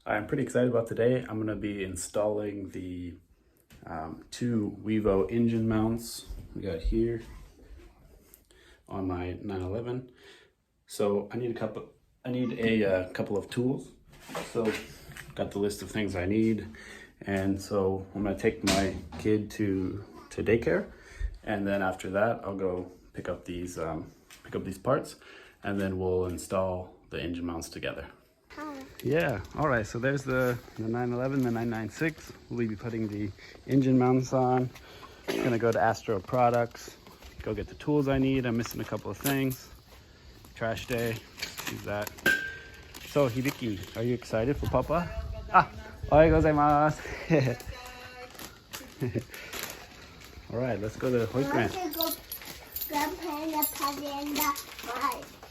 I'm pretty excited about today. I'm going to be installing the two WEVO engine mounts we got here on my 911. So I need a couple of tools. So got the list of things I need, and so I'm going to take my kid to daycare, and then after that I'll go pick up these parts, and then we'll install the engine mounts together. Yeah, all right, so there's the 911, the 996. We'll be putting the engine mounts on. I'm gonna go to Astro Products, go get the tools I need. I'm missing a couple of things. Trash day, use that. So Hibiki, are you excited for Papa? Ohayou gozaimasu. All right, let's go to Hoik Ranch.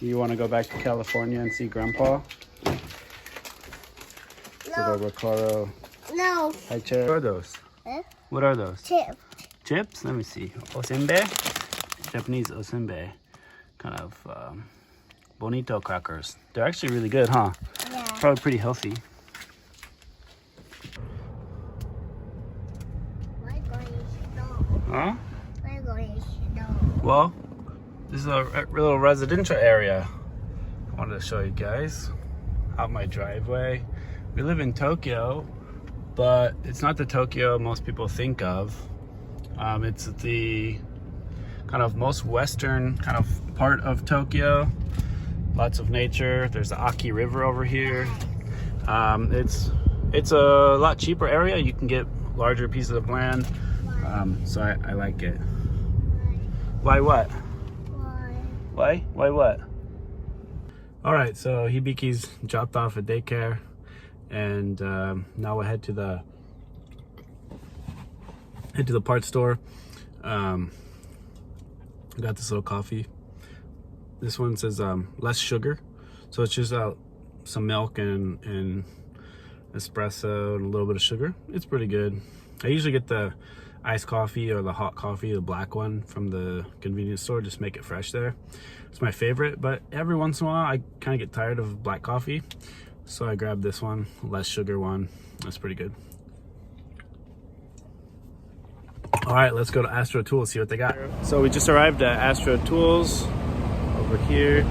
You want to go back to California and see Grandpa? No. No. Hi, Chair. What are those? Huh? What are those? Chips. Chips? Let me see. Osenbe? Japanese osenbe. Kind of bonito crackers. They're actually really good, huh? Yeah. Probably pretty healthy. We're going snow. Huh? We're going snow. Well, this is a little residential area. I wanted to show you guys out my driveway. We live in Tokyo, but it's not the Tokyo most people think of. It's the kind of most western kind of part of Tokyo. Lots of nature. There's the Aki River over here. It's a lot cheaper area. You can get larger pieces of land. So I like it. Why what? Why? Why what? All right, so Hibiki's dropped off at daycare, and now we'll head to the parts store. I got this little coffee. This one says less sugar, so it's just some milk and espresso and a little bit of sugar. It's pretty good. I usually get the iced coffee or the hot coffee, the black one from the convenience store, just make it fresh there. It's my favorite, but every once in a while I kind of get tired of black coffee, so I grabbed this one, less sugar one. That's pretty good. All right, let's go to Astro Tools, see what they got. So we just arrived at Astro Tools over here.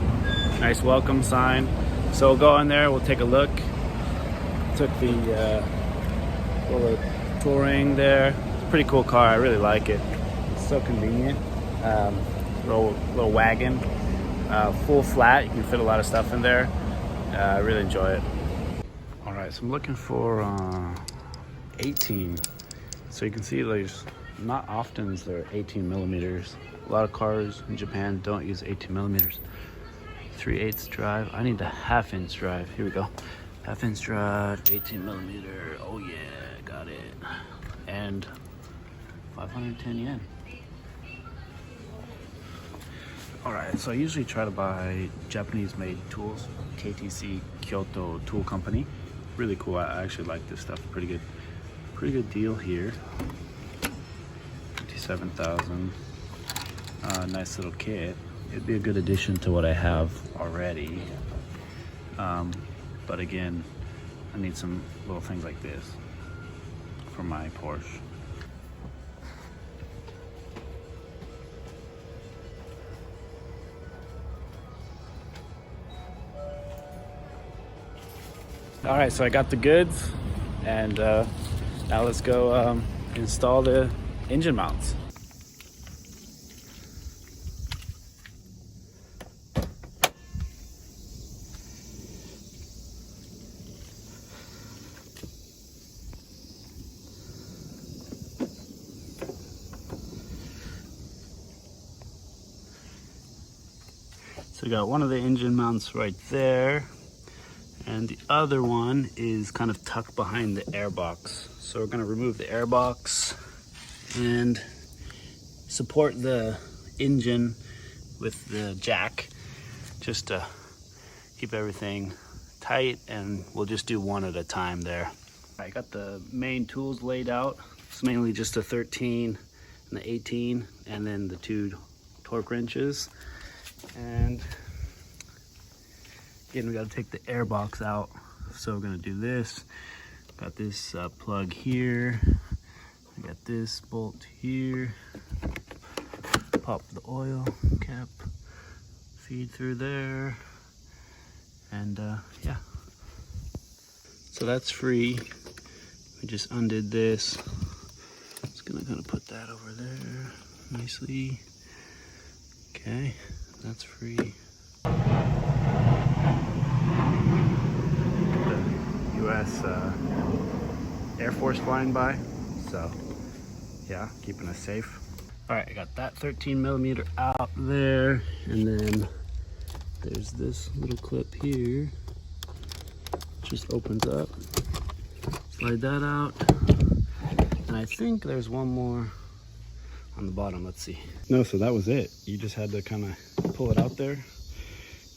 Nice welcome sign. So we'll go in there, we'll take a look. Took the little touring there. Pretty cool car, I really like it. It's so convenient. Little wagon, full flat. You can fit a lot of stuff in there. I really enjoy it. All right, so I'm looking for 18. So you can see there's not often is there 18 millimeters. A lot of cars in Japan don't use 18 millimeters. 3/8 drive. I need the 1/2 inch drive. Here we go. 1/2 inch drive, 18 millimeter. Oh yeah, got it. And 510 yen. All right, so I usually try to buy Japanese-made tools. KTC Kyoto Tool Company. Really cool. I actually like this stuff. Pretty good deal here. 57,000. Nice little kit. It'd be a good addition to what I have already. But again, I need some little things like this for my Porsche. All right, so I got the goods, and now let's go install the engine mounts. So we got one of the engine mounts right there, and the other one is kind of tucked behind the airbox. So we're gonna remove the airbox and support the engine with the jack, just to keep everything tight, and we'll just do one at a time there. I got the main tools laid out. It's mainly just a 13 and the 18, and then the 2 torque wrenches. And again, we got to take the air box out. So we're gonna do this. Got this plug here. I got this bolt here. Pop the oil cap, feed through there, and yeah. So that's free. We just undid this. Just gonna kind of put that over there nicely. Okay, that's free. The U.S. Air Force flying by, so yeah, keeping us safe. All right, I got that 13mm out there, and then there's this little clip here. Just opens up. Slide that out, and I think there's one more on the bottom. Let's see. No, so that was it. You just had to kind of pull it out there,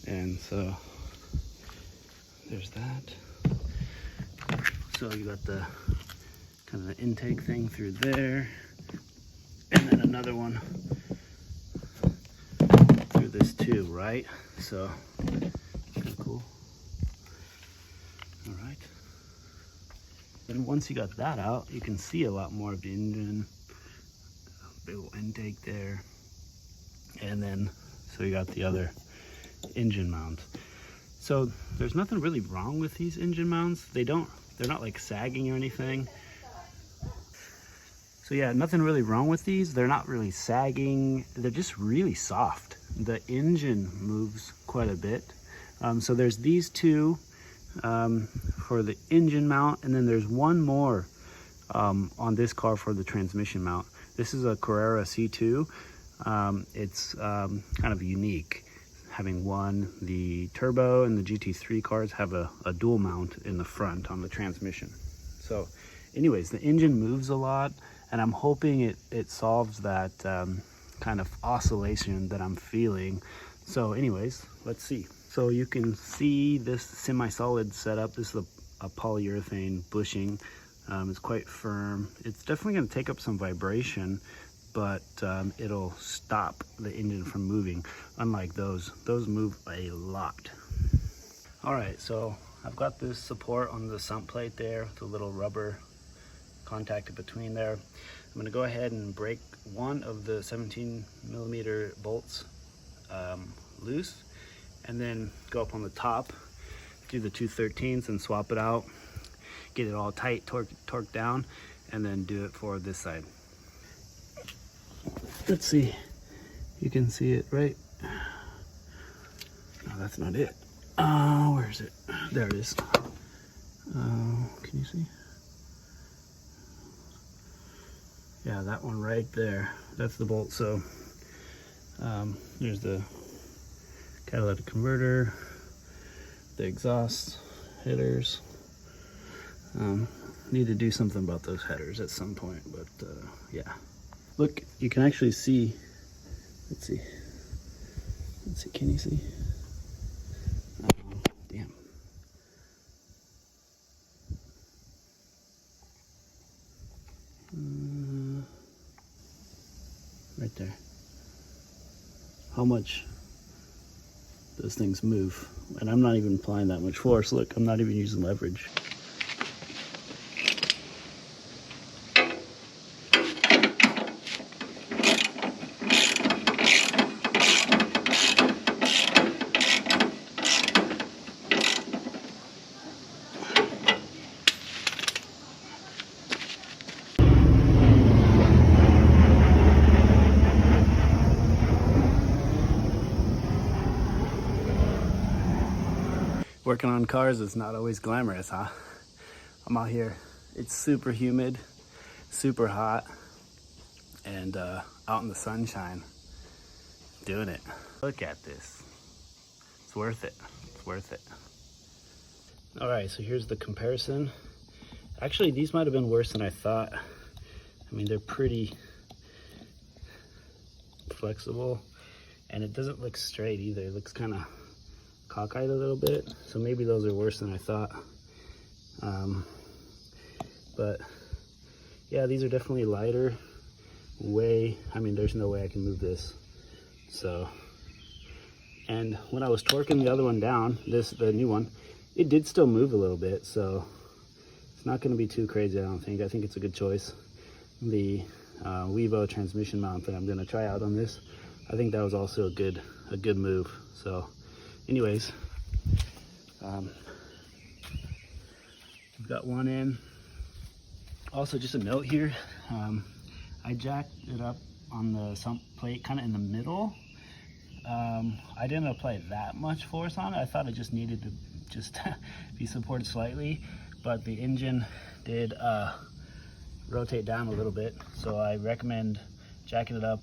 and so there's that. So you got the kind of the intake thing through there, and then another one through this too, right? So kind of cool. All right. Then once you got that out, you can see a lot more of the engine. Big old intake there. And then, so you got the other engine mounts. So there's nothing really wrong with these engine mounts. They're not like sagging or anything. So yeah, nothing really wrong with these. They're not really sagging. They're just really soft. The engine moves quite a bit. So there's these two for the engine mount, and then there's one more on this car for the transmission mount. This is a Carrera C2. It's kind of unique, having one. The turbo and the GT3 cars have a dual mount in the front on the transmission. So anyways, the engine moves a lot, and I'm hoping it solves that kind of oscillation that I'm feeling. So anyways, let's see. So you can see this semi-solid setup. This is a polyurethane bushing. It's quite firm. It's definitely going to take up some vibration, but it'll stop the engine from moving. Unlike those move a lot. All right, so I've got this support on the sump plate there with a little rubber contact in between there. I'm going to go ahead and break one of the 17mm bolts loose, and then go up on the top, do the 2/13 and swap it out, get it all tight, torque down, and then do it for this side. Let's see, you can see it, right? No, that's not it. Where is it? There it is. Can you see? Yeah, that one right there. That's the bolt. So there's the catalytic converter, the exhaust headers. Need to do something about those headers at some point, but yeah. Look, you can actually see, let's see, can you see? Damn. Right there. How much those things move. And I'm not even applying that much force. Look, I'm not even using leverage. Working on cars is not always glamorous, huh? I'm out here, it's super humid, super hot, and out in the sunshine, doing it. Look at this. It's worth it. It's worth it. All right, so here's the comparison. Actually, these might have been worse than I thought. I mean, they're pretty flexible, and it doesn't look straight either. It looks kind of cockeyed a little bit, so maybe those are worse than I thought. But yeah, these are definitely lighter. I mean, there's no way I can move this. So, and when I was torquing the other one down, the new one, it did still move a little bit, so it's not going to be too crazy, I don't think. I think it's a good choice. The WEVO transmission mount that I'm going to try out on this, I think that was also a good move. So anyways, we've got one in. Also, just a note here, I jacked it up on the sump plate kind of in the middle. I didn't apply that much force on it. I thought it just needed to just be supported slightly, but the engine did rotate down a little bit, so I recommend jacking it up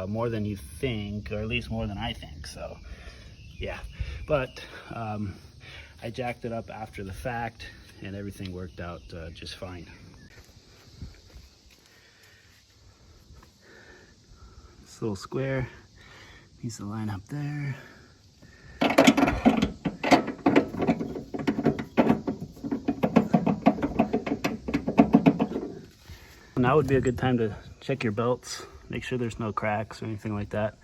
more than you think, or at least more than I think. So yeah, but I jacked it up after the fact and everything worked out just fine. This little square needs to line up there. Now would be a good time to check your belts, make sure there's no cracks or anything like that.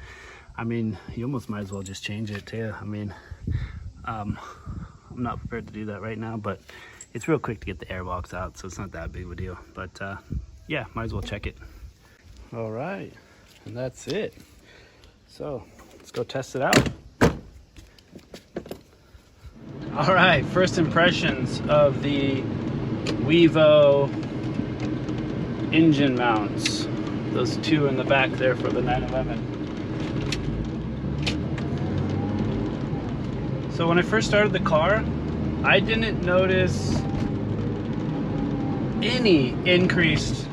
I mean, you almost might as well just change it too. I mean, I'm not prepared to do that right now, but it's real quick to get the airbox out, so it's not that big of a deal. But yeah, might as well check it. All right, and that's it. So let's go test it out. All right, first impressions of the WEVO engine mounts. Those two in the back there for the 911. So when I first started the car, I didn't notice any increased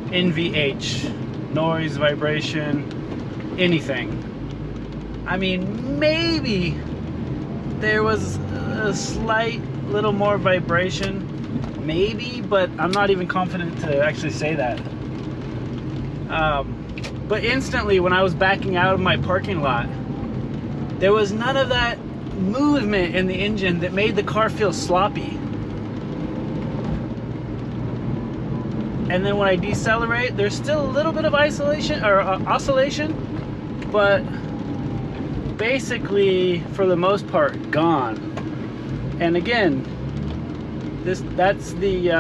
NVH, noise, vibration, anything. I mean, maybe there was a slight little more vibration, maybe, but I'm not even confident to actually say that. But instantly when I was backing out of my parking lot, there was none of that movement in the engine that made the car feel sloppy. And then when I decelerate, there's still a little bit of oscillation, but basically for the most part gone. And again, that's the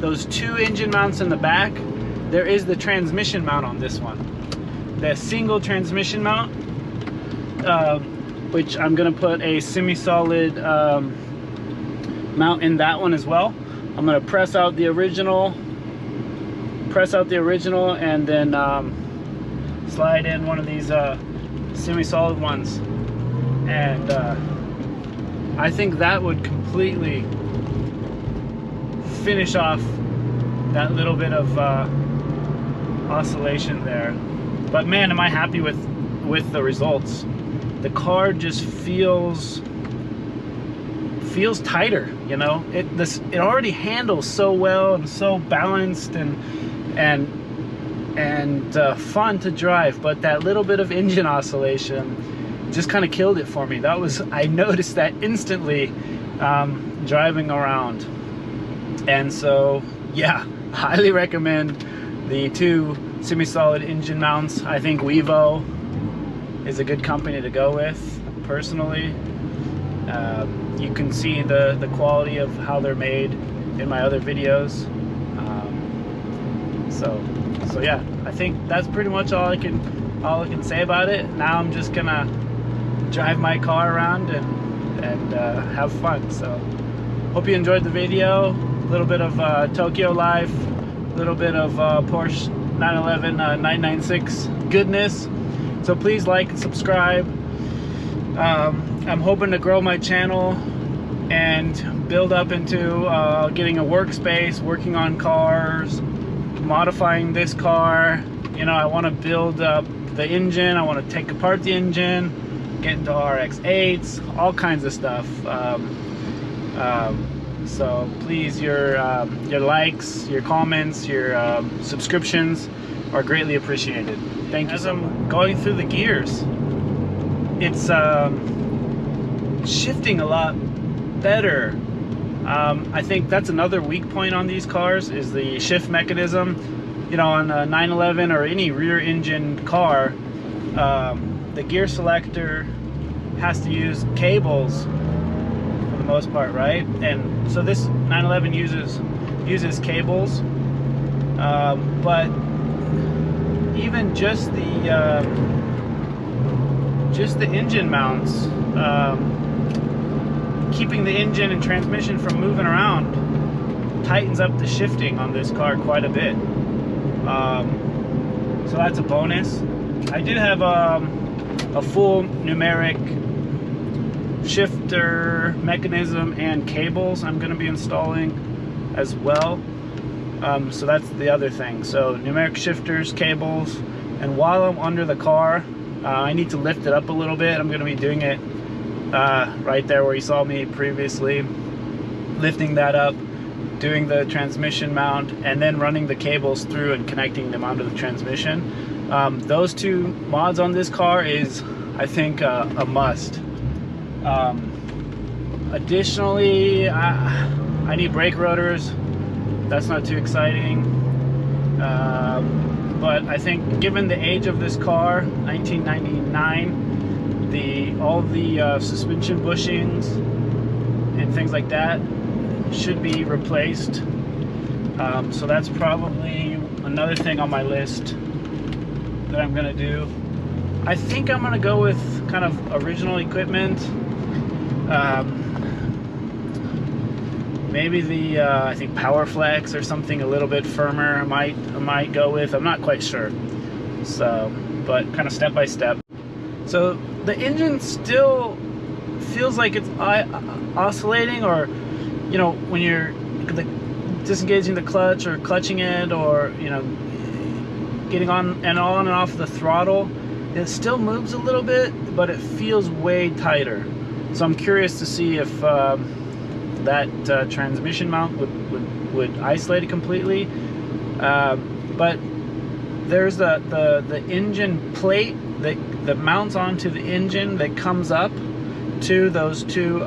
those two engine mounts in the back. There is the transmission mount on this one, the single transmission mount, which I'm gonna put a semi-solid mount in that one as well. I'm gonna press out the original, and then slide in one of these semi-solid ones, and I think that would completely finish off that little bit of oscillation there. But man, am I happy with the results. The car just feels tighter, you know. It already handles so well and so balanced and fun to drive, but that little bit of engine oscillation just kind of killed it for me. I noticed that instantly driving around. And so yeah, highly recommend the two semi-solid engine mounts. I think WEVO is a good company to go with, personally. You can see the quality of how they're made in my other videos. So yeah, I think that's pretty much all I can say about it. Now I'm just gonna drive my car around and have fun. So hope you enjoyed the video. A little bit of Tokyo life, a little bit of Porsche 911 996 goodness. So please like and subscribe. I'm hoping to grow my channel and build up into getting a workspace, working on cars, modifying this car. You know, I want to build up the engine. I want to take apart the engine, get into RX-8s, all kinds of stuff. So please, your likes, your comments, your subscriptions are greatly appreciated. Thank you. As I'm going through the gears, it's shifting a lot better. I think that's another weak point on these cars, is the shift mechanism. You know, on a 911 or any rear engine car, the gear selector has to use cables the most part, right? And so this 911 uses cables, but even just the engine mounts, keeping the engine and transmission from moving around tightens up the shifting on this car quite a bit. So that's a bonus. I do have a full numeric shifter mechanism and cables I'm going to be installing as well. So that's the other thing. So numeric shifters, cables, and while I'm under the car, I need to lift it up a little bit. I'm going to be doing it right there where you saw me previously, lifting that up, doing the transmission mount, and then running the cables through and connecting them onto the transmission. Those two mods on this car is, I think, a must. Additionally, I need brake rotors. That's not too exciting, but I think given the age of this car, 1999, all the suspension bushings and things like that should be replaced. So that's probably another thing on my list that I'm gonna do. I think I'm gonna go with kind of original equipment. Maybe the I think PowerFlex or something a little bit firmer. I might go with. I'm not quite sure. So, but kind of step by step. So the engine still feels like it's oscillating, or you know, when you're disengaging the clutch or clutching it, or you know, getting on and off the throttle, it still moves a little bit, but it feels way tighter. So I'm curious to see if that transmission mount would isolate it completely. But there's the engine plate that mounts onto the engine that comes up to those two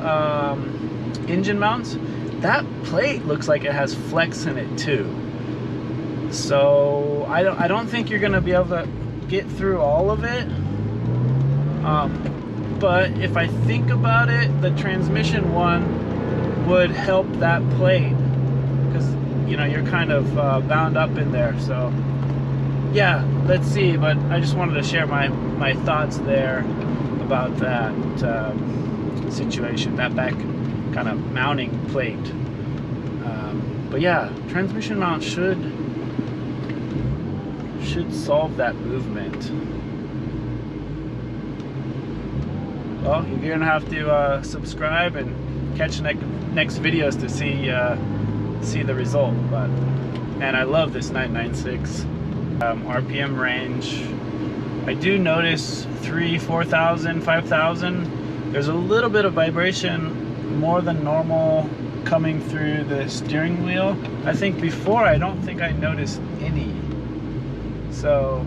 engine mounts. That plate looks like it has flex in it too. So I don't think you're gonna be able to get through all of it. But if I think about it, the transmission one would help that plate, because you know you're kind of bound up in there. So yeah, let's see. But I just wanted to share my thoughts there about that situation, that back kind of mounting plate. But yeah, transmission mount should solve that movement. Well, you're gonna have to subscribe and catch next videos to see the result. But man, I love this 996 RPM range. I do notice 3,000, 4,000, 5,000. There's a little bit of vibration, more than normal, coming through the steering wheel. I think before, I don't think I noticed any. So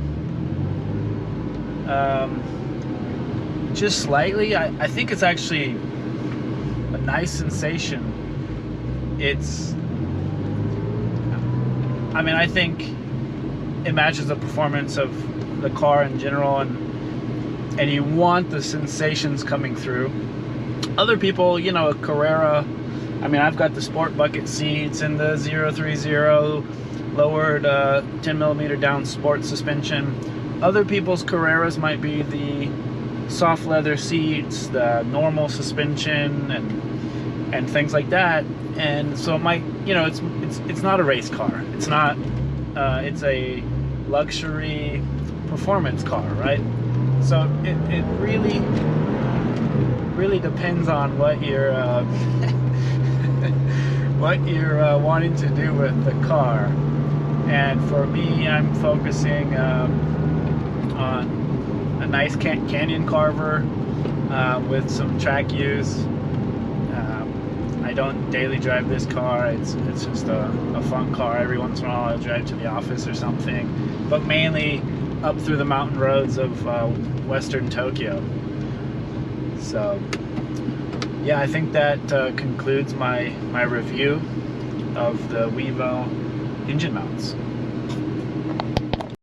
just slightly. I think it's actually a nice sensation. I mean, I think it matches the performance of the car in general, and you want the sensations coming through. Other people, you know, a Carrera, I mean, I've got the sport bucket seats and the 030 lowered 10mm down sport suspension. Other people's Carreras might be the soft leather seats, the normal suspension, and things like that. And so it might, you know, it's not a race car. It's not. It's a luxury performance car, right? So it really depends on what you're wanting to do with the car. And for me, I'm focusing on a nice canyon carver with some track use. I don't daily drive this car. It's just a fun car. Every once in a while I'll drive to the office or something, but mainly up through the mountain roads of western Tokyo. So yeah, I think that concludes my review of the WEVO engine mounts.